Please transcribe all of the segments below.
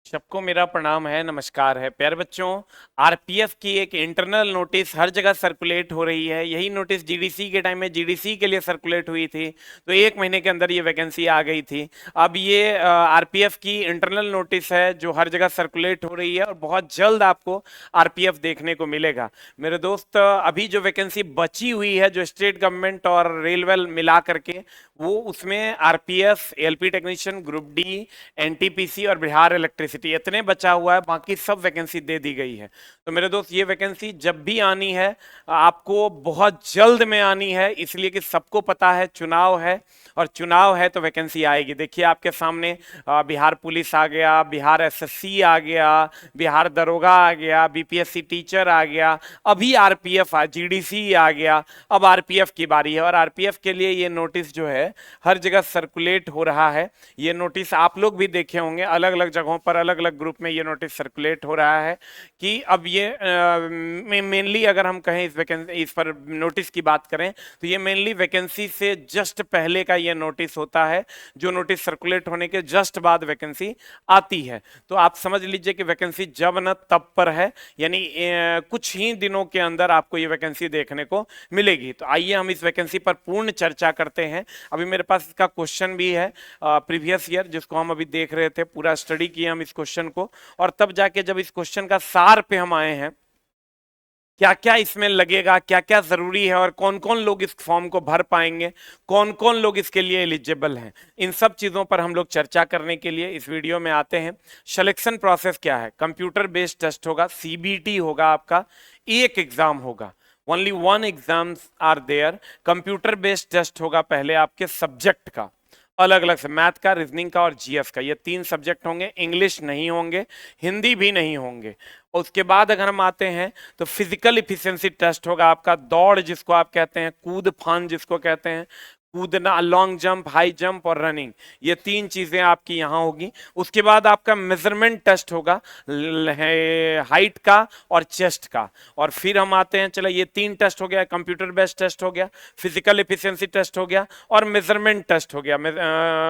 सबको मेरा प्रणाम है, नमस्कार है प्यारे बच्चों। आरपीएफ की एक इंटरनल नोटिस हर जगह सर्कुलेट हो रही है। यही नोटिस जीडीसी के टाइम में जीडीसी के लिए सर्कुलेट हुई थी, तो एक महीने के अंदर ये वैकेंसी आ गई थी। अब ये आरपीएफ की इंटरनल नोटिस है जो हर जगह सर्कुलेट हो रही है और बहुत जल्द आपको आरपीएफ देखने को मिलेगा। मेरे दोस्त, अभी जो वैकेंसी बची हुई है जो स्टेट गवर्नमेंट और रेलवे मिला करके, वो उसमें RPF, LP technician, group D, NTPC और बिहार इलेक्ट्रिसिटी इतने बचा हुआ है, बाकी सब वैकेंसी दे दी गई है। तो मेरे दोस्त, ये वैकेंसी जब भी आनी है आपको बहुत जल्द में आनी है, इसलिए कि सबको पता है चुनाव है, और चुनाव है तो वैकेंसी आएगी। देखिए आपके सामने बिहार पुलिस आ गया, बिहार एसएससी आ गया, बिहार दरोगा आ गया, बीपीएससी टीचर आ गया, अभी आरपीएफ जीडीसी आ गया। अब आरपीएफ की बारी है और आरपीएफ के लिए ये नोटिस जो है हर जगह सर्कुलेट हो रहा है। ये नोटिस आप लोग भी देखे होंगे, अलग अलग जगहों पर अलग अलग ग्रुप में ये नोटिस सर्कुलेट हो रहा है कि अब ये मेनली अगर हम कहें इस वैकेंसी, इस पर नोटिस की बात करें, तो ये मेनली वैकेंसी से जस्ट पहले का ये नोटिस होता है। जो नोटिस सर्कुलेट होने के जस्ट बाद वैकेंसी आती है। तो आप समझ लीजिए कि वैकेंसी जब न तब पर है, यानी कुछ ही दिनों के अंदर आपको ये वैकेंसी देखने को मिलेगी। तो आइए हम इस वैकेंसी पर पूर्ण चर्चा करते हैं। अभी मेरे पास इसका क्वेश्चन भी है प्रीवियस ईयर, जिसको हम अभी देख रहे थे, पूरा स्टडी किए हम इस क्वेश्चन को, और तब जाके जब इस क्वेश्चन का सार पे हम आए हैं, क्या क्या इसमें लगेगा, क्या क्या जरूरी है और कौन कौन लोग इस फॉर्म को भर पाएंगे, कौन कौन लोग इसके लिए एलिजिबल हैं, इन सब चीजों पर हम लोग चर्चा करने के लिए इस वीडियो में आते हैं। सिलेक्शन प्रोसेस क्या है? कंप्यूटर बेस्ड टेस्ट होगा, सीबीटी होगा आपका, एक एग्जाम होगा, only one exams are there. Computer based test होगा पहले आपके सब्जेक्ट का, अलग अलग से, मैथ का, रीजनिंग का और जीएस का, ये तीन सब्जेक्ट होंगे। इंग्लिश नहीं होंगे, हिंदी भी नहीं होंगे। उसके बाद अगर हम आते हैं तो फिजिकल इफिशिएंसी टेस्ट होगा आपका, दौड़ जिसको आप कहते हैं, कूद फान जिसको कहते हैं, कूदना, लॉन्ग जंप, हाई जंप और रनिंग, ये तीन चीजें आपकी यहाँ होगी। उसके बाद आपका मेजरमेंट टेस्ट होगा, हाइट का और चेस्ट का। और फिर हम आते हैं, चलो ये तीन टेस्ट हो गया, कंप्यूटर बेस्ड टेस्ट हो गया, फिजिकल इफिशियंसी टेस्ट हो गया और मेजरमेंट टेस्ट हो गया।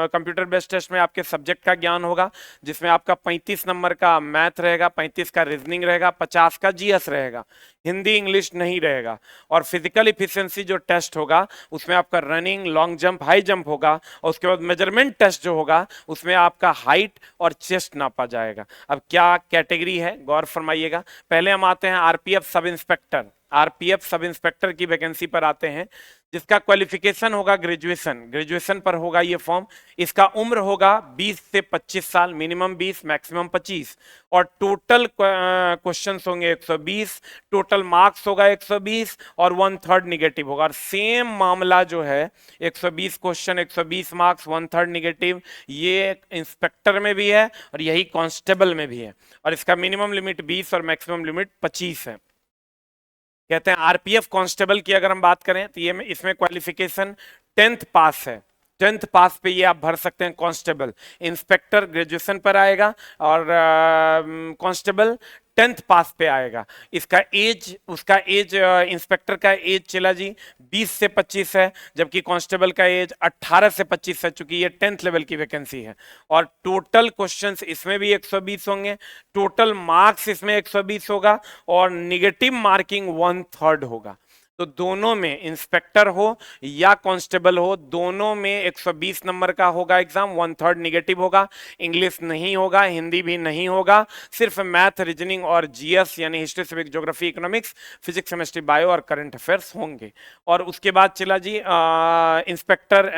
कंप्यूटर बेस्ड टेस्ट में आपके सब्जेक्ट का ज्ञान होगा, जिसमें आपका 35 नंबर का मैथ रहेगा, 35 का रीजनिंग रहेगा, 50 का जीएस रहेगा, हिंदी इंग्लिश नहीं रहेगा। और फिजिकल इफिशियंसी जो टेस्ट होगा उसमें आपका running, long jump, high jump होगा। और उसके बाद मेजरमेंट टेस्ट जो होगा उसमें आपका हाइट और चेस्ट नापा जाएगा। अब क्या कैटेगरी है, गौर फरमाइएगा। पहले हम आते हैं RPF sub inspector. RPF sub inspector की वैकेंसी पर आते हैं, जिसका क्वालिफिकेशन होगा ग्रेजुएशन, ग्रेजुएशन पर होगा ये फॉर्म। इसका उम्र होगा 20 से 25 साल, मिनिमम 20 मैक्सिमम 25, और टोटल क्वेश्चंस होंगे 120, टोटल मार्क्स होगा 120 और 1/3 निगेटिव होगा। और सेम मामला जो है, 120 क्वेश्चन, 120 मार्क्स, 1/3 निगेटिव, ये इंस्पेक्टर में भी है और यही कांस्टेबल में भी है। और इसका मिनिमम लिमिट 20 और मैक्सिमम लिमिट 25 है। कहते हैं आरपीएफ कांस्टेबल की अगर हम बात करें तो ये इसमें क्वालिफिकेशन 10th पास है। 10th पास पे ये आप भर सकते हैं कांस्टेबल। इंस्पेक्टर ग्रेजुएशन पर आएगा और कांस्टेबल 10th पास पे आएगा। इसका एज, उसका एज, इंस्पेक्टर का एज चला जी 20 से 25 है, जबकि कांस्टेबल का एज 18 से 25 है, चूंकि ये 10th लेवल की वैकेंसी है। और टोटल क्वेश्चंस इसमें भी 120 होंगे, टोटल मार्क्स इसमें 120 होगा और निगेटिव मार्किंग 1/3 होगा। तो दोनों में, इंस्पेक्टर हो या कांस्टेबल हो, दोनों में 120 नंबर का होगा एग्जाम, 1/3 निगेटिव होगा। इंग्लिश नहीं होगा, हिंदी भी नहीं होगा, सिर्फ मैथ, रीजनिंग और जीएस यानी history, civic, geography, economics, physics, chemistry, bio और करंट अफेयर्स होंगे। और उसके बाद चला जी, इंस्पेक्टर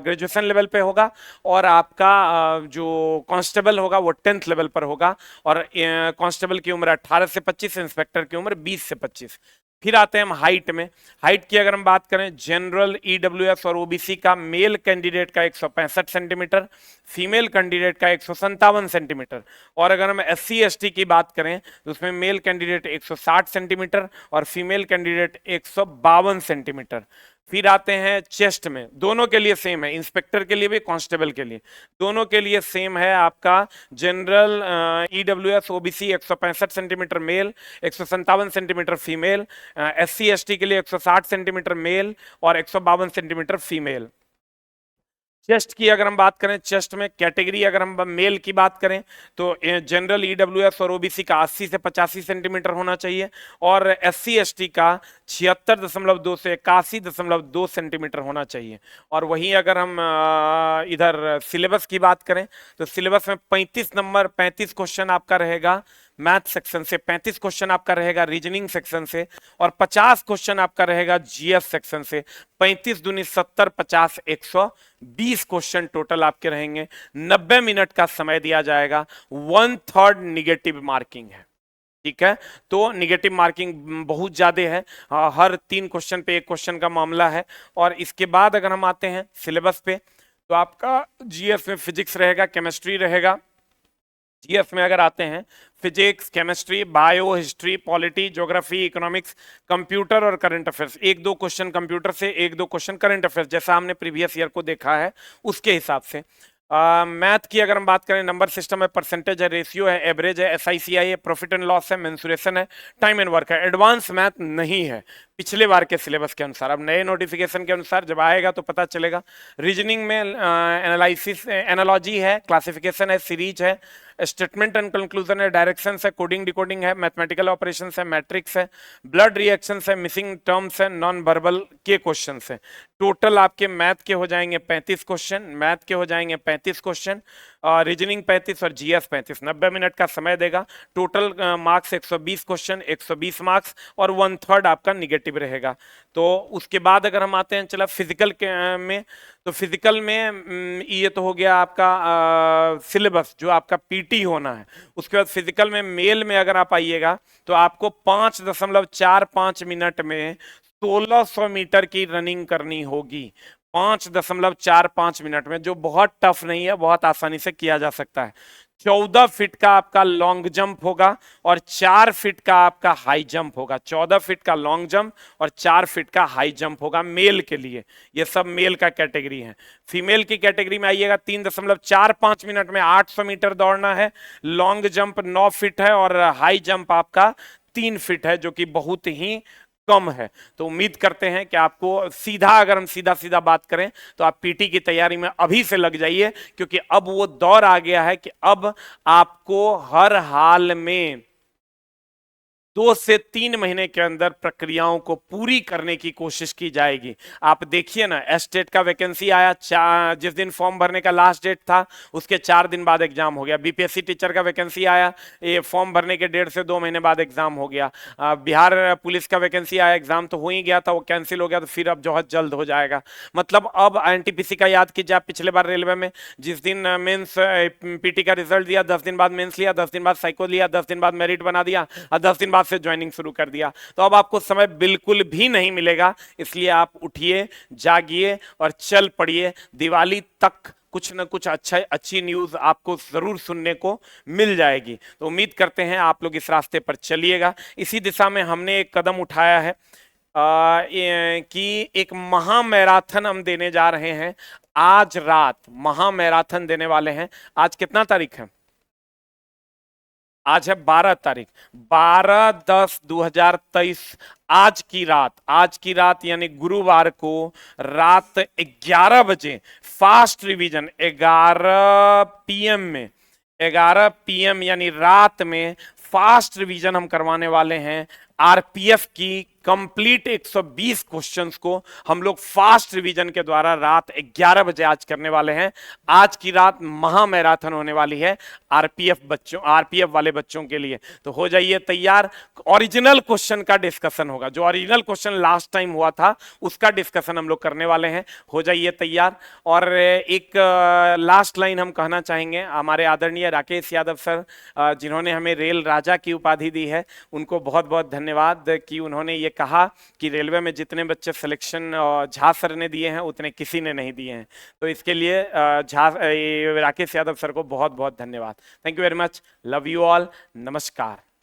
ग्रेजुएशन लेवल पे होगा और आपका जो कांस्टेबल होगा वो 10th लेवल पर होगा। और कांस्टेबल की उम्र 18 से 25, इंस्पेक्टर की उम्र 20 से 25। फिर आते हैं हम हाइट में। हाइट की अगर हम बात करें, जनरल, ईडब्ल्यूएस और ओबीसी का मेल कैंडिडेट का 165 सेंटीमीटर, फीमेल कैंडिडेट का 157 सेंटीमीटर। और अगर हम एससी एसटी की बात करें तो उसमें मेल कैंडिडेट 160 सेंटीमीटर और फीमेल कैंडिडेट 152 सेंटीमीटर। फिर आते हैं चेस्ट में, दोनों के लिए सेम है, इंस्पेक्टर के लिए भी कांस्टेबल के लिए, दोनों के लिए सेम है आपका। General, EWS, OBC 165 centimetre male, 157 centimetre female, SC ST के लिए 160 सेंटीमीटर मेल और 152 सेंटीमीटर फीमेल। चेस्ट की अगर हम बात करें, चेस्ट में कैटेगरी अगर हम मेल की बात करें तो जनरल ईडब्ल्यूएस और ओबीसी का 80 से 85 सेंटीमीटर होना चाहिए, और एससी एसटी का 76.2 से 81.2 सेंटीमीटर होना चाहिए। और वहीं अगर हम इधर सिलेबस की बात करें तो सिलेबस में 35 नंबर 35 क्वेश्चन आपका रहेगा मैथ सेक्शन से, 35 क्वेश्चन आपका रहेगा रीजनिंग सेक्शन से, और 50 क्वेश्चन आपका रहेगा जीएस सेक्शन से। 35 दूनी 70, 50 120 क्वेश्चन टोटल आपके रहेंगे। 90 मिनट का समय दिया जाएगा। 1/3 निगेटिव मार्किंग है, ठीक है। तो निगेटिव मार्किंग बहुत ज्यादा है, हर 3 क्वेश्चन पे 1 क्वेश्चन का मामला है। और इसके बाद अगर हम आते हैं सिलेबस पे तो आपका जीएस में फिजिक्स रहेगा, केमिस्ट्री रहेगा। जीएस में अगर आते हैं physics, chemistry, bio, history, polity, geography, economics, computer और करंट अफेयर्स। 1-2 क्वेश्चन कंप्यूटर से, 1-2 क्वेश्चन करंट अफेयर्स, जैसा हमने प्रीवियस ईयर को देखा है उसके हिसाब से। मैथ की अगर हम बात करें, नंबर सिस्टम है, परसेंटेज है, रेशियो है, एवरेज है, एसआईसीआई है, प्रॉफिट एंड लॉस है, मेंसुरेशन है, टाइम एंड वर्क है। एडवांस मैथ नहीं है पिछले बार के सिलेबस के अनुसार, अब नए नोटिफिकेशन के अनुसार जब आएगा तो पता चलेगा। रीजनिंग में एनालिसिस, एनालॉजी है, क्लासिफिकेशन है, सीरीज है, स्टेटमेंट एंड कंक्लूजन है, डायरेक्शन है, कोडिंग डिकोडिंग है, मैथमेटिकल ऑपरेशन है, मैट्रिक्स है, ब्लड रिएक्शन है, मिसिंग टर्म्स है, नॉन वर्बल के क्वेश्चन है। टोटल आपके मैथ के हो जाएंगे 35 क्वेश्चन, मैथ के हो जाएंगे 35 क्वेश्चन, रीजनिंग 35 और जीएस 35। 90 मिनट का समय देगा। टोटल मार्क्स 120 क्वेश्चन, 120 मार्क्स, और 1/3 आपका निगेटिव रहेगा। तो उसके बाद अगर हम आते हैं चला फिजिकल में, तो फिजिकल में ये तो हो गया आपका सिलेबस जो आपका पीटी होना है। उसके बाद फिजिकल में मेल में अगर आप आइएगा तो आपको 5.45 मिनट में 1600 मीटर की रनिंग करनी होगी। 5.45 मिनट में, जो बहुत टफ नहीं है, बहुत आसानी से किया जा सकता है। 14 फीट का आपका लॉन्ग जंप होगा और 4 फीट का आपका हाई जंप होगा। 14 फीट का लॉन्ग जंप और 4 फीट का हाई जंप होगा मेल के लिए। ये सब मेल का कैटेगरी है। फीमेल की कैटेगरी में आइएगा, 3.45 मिनट में 800 मीटर दौड़ना है। लॉन्ग जंप 9 फीट है और हाई जंप आपका 3 फीट है, जो कि बहुत ही कम है। तो उम्मीद करते हैं कि आपको सीधा, अगर हम सीधा सीधा बात करें तो आप पीटी की तैयारी में अभी से लग जाइए, क्योंकि अब वो दौर आ गया है कि अब आपको हर हाल में 2 से 3 महीने के अंदर प्रक्रियाओं को पूरी करने की कोशिश की जाएगी। आप देखिए ना, एस्टेट का वैकेंसी आया, जिस दिन फॉर्म भरने का लास्ट डेट था उसके 4 दिन बाद एग्जाम हो गया। बीपीएससी टीचर का वैकेंसी आया, ये फॉर्म भरने के 1.5 से 2 महीने बाद एग्जाम हो गया। बिहार पुलिस का वैकेंसी आया, एग्जाम तो हो ही गया था, वो कैंसिल हो गया, तो फिर अब जो है जल्द हो जाएगा। मतलब अब एनटीपीसी का याद कीजिए आप, पिछले बार रेलवे में जिस दिन मेंस पीटी का रिजल्ट दिया, 10 दिन बाद मेंस लिया, 10 दिन बाद साइको लिया, 10 दिन बाद मेरिट बना दिया और 10 दिन बाद से ज्वाइनिंग शुरू कर दिया। तो अब आपको समय बिल्कुल भी नहीं मिलेगा, इसलिए आप उठिए, जागिए और चल पड़िए। दिवाली तक कुछ ना कुछ अच्छी न्यूज आपको जरूर सुनने को मिल जाएगी। तो उम्मीद करते हैं आप लोग इस रास्ते पर चलिएगा। इसी दिशा में हमने एक कदम उठाया है कि एक महा मैराथन हम देने जा रहे हैं। आज रात महा मैराथन देने वाले हैं। आज कितना तारीख है? आज है 12 तारीख, 12/10/2023। आज की रात यानी गुरुवार को रात 11 बजे फास्ट रिवीजन 11 पीएम में, 11 पीएम यानी रात में फास्ट रिवीजन हम करवाने वाले हैं। आरपीएफ की कंप्लीट 120 क्वेश्चंस को हम लोग फास्ट रिवीजन के द्वारा रात 11 बजे आज करने वाले हैं। आज की रात महा मैराथन होने वाली है आरपीएफ वाले बच्चों के लिए। तो हो जाइए तैयार। ओरिजिनल क्वेश्चन का डिस्कशन होगा, जो ओरिजिनल क्वेश्चन लास्ट टाइम हुआ था उसका डिस्कशन हम लोग करने वाले हैं। हो जाइए तैयार। और एक लास्ट लाइन हम कहना चाहेंगे, हमारे आदरणीय राकेश यादव सर जिन्होंने हमें रेल राजा की उपाधि दी है, उनको बहुत बहुत धन्यवाद कि उन्होंने ये कहा कि रेलवे में जितने बच्चे सिलेक्शन झा सर ने दिए हैं उतने किसी ने नहीं दिए हैं। तो इसके लिए राकेश यादव सर को बहुत बहुत धन्यवाद। Thank you very much. Love you all. नमस्कार।